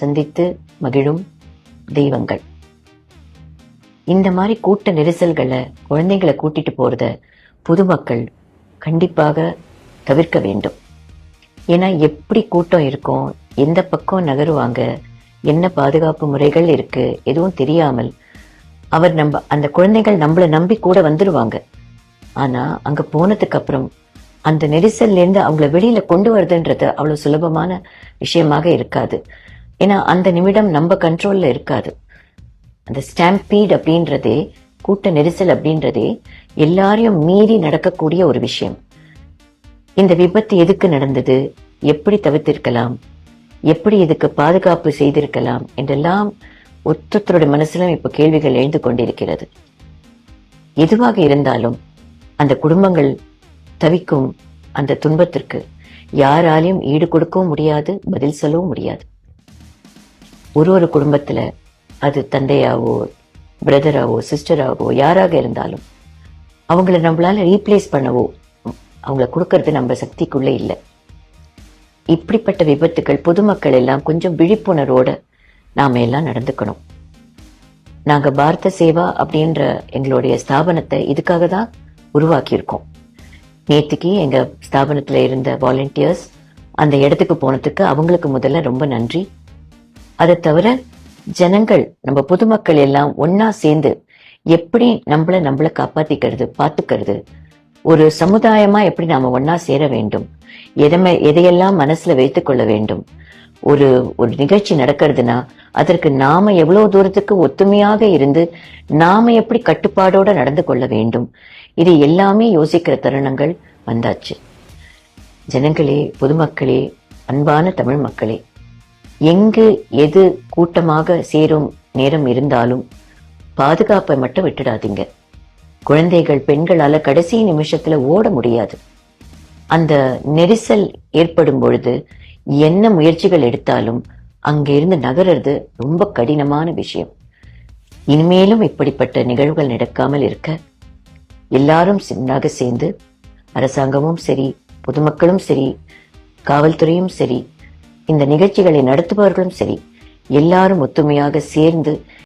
சந்தித்து மகிழும் தெய்வங்கள். இந்த மாதிரி கூட்ட நெரிசல்களை குழந்தைங்களை கூட்டிட்டு போறத பொதுமக்கள் கண்டிப்பாக தவிர்க்க வேண்டும். ஏன்னா எப்படி கூட்டம் இருக்கும், எந்த பக்கம் நகருவாங்க, என்ன பாதுகாப்பு முறைகள் இருக்கு எதுவும் தெரியாமல் அந்த குழந்தைகள் நம்மளை நம்பி கூட வந்துருவாங்க. ஆனா அங்க போனதுக்கு அப்புறம் அந்த நெரிசல்ல இருந்து அவங்கள வெளியில கொண்டு வருதுன்றது அவ்வளவு சுலபமான விஷயமாக இருக்காது. ஏன்னா அந்த நிமிடம் நம்ம கண்ட்ரோல்ல இருக்காது. அந்த ஸ்டாம்பீட் அப்படின்றதே, கூட்ட நெரிசல் அப்படின்றதே எல்லாரையும் மீறி நடக்கக்கூடிய ஒரு விஷயம். இந்த விபத்து எதுக்கு நடந்தது, எப்படி தவிர்த்திருக்கலாம், எப்படி இதுக்கு பாதுகாப்பு செய்திருக்கலாம் என்றெல்லாம் ஒருத்தருடைய மனசிலும் இப்ப கேள்விகள் எழுந்து கொண்டிருக்கிறது. எதுவாக இருந்தாலும் அந்த குடும்பங்கள் தவிக்கும் அந்த துன்பத்திற்கு யாராலையும் ஈடு கொடுக்கவும் முடியாது, பதில் சொல்லவும் முடியாது. ஒரு குடும்பத்துல அது தந்தையாவோ பிரதராவோ சிஸ்டராவோ யாராக இருந்தாலும் அவங்கள நம்மளால ரீப்ளேஸ் பண்ணவோ அவங்கள கொடுக்கறது நம்ம சக்திக்குள்ள இல்லை. இப்படிப்பட்ட விபத்துக்கள் பொதுமக்கள் எல்லாம் கொஞ்சம் விழிப்புணர்வோட நாம எல்லாம் நடந்துக்கணும். நாங்க பாரத சேவா அப்படின்ற எங்களுடைய ஸ்தாபனத்தை இதுக்காக தான் உருவாக்கியிருக்கோம். நேற்றுக்கு எங்க ஸ்தாபனத்துல இருந்த வாலண்டியர்ஸ் அந்த இடத்துக்கு போனதுக்கு அவங்களுக்கு முதல்ல ரொம்ப நன்றி. அதை தவிர ஜனங்கள், நம்ம பொதுமக்கள் எல்லாம் ஒன்னா சேர்ந்து எப்படி நம்மளை காப்பாத்திக்கிறது, பார்த்துக்கிறது, ஒரு சமுதாயமா எப்படி நாம ஒன்னா சேர வேண்டும், எதையெல்லாம் மனசுல வைத்துக் கொள்ள வேண்டும். ஒரு நிகழ்ச்சி நடக்கிறதுனா அதற்கு நாம எவ்வளவு தூரத்துக்கு ஒத்துமையாக இருந்து நாம எப்படி கட்டுப்பாடோட நடந்து கொள்ள வேண்டும், இது எல்லாமே யோசிக்கிற தருணங்கள் வந்தாச்சு. ஜனங்களே, பொதுமக்களே, அன்பான தமிழ் மக்களே, எங்கு எது கூட்டமாக சேரும் நேரம் இருந்தாலும் பாதுகாப்பை மட்டும் விட்டுடாதீங்க. குழந்தைகள் பெண்களால கடைசி நிமிஷத்துல ஓட முடியாது. அந்த நெரிசல் ஏற்படும் பொழுது என்ன முயற்சிகள் எடுத்தாலும் அங்கிருந்து நகர்றது ரொம்ப கடினமான விஷயம். இனிமேலும் இப்படிப்பட்ட நிகழ்வுகள் நடக்காமல் இருக்க எல்லாரும் ஒன்றாக சேர்ந்து, அரசாங்கமும் சரி, பொதுமக்களும் சரி, காவல்துறையும் சரி, இந்த நிகழ்ச்சிகளை நடத்துபவர்களும் சரி, எல்லாரும் ஒத்துமையாக சேர்ந்து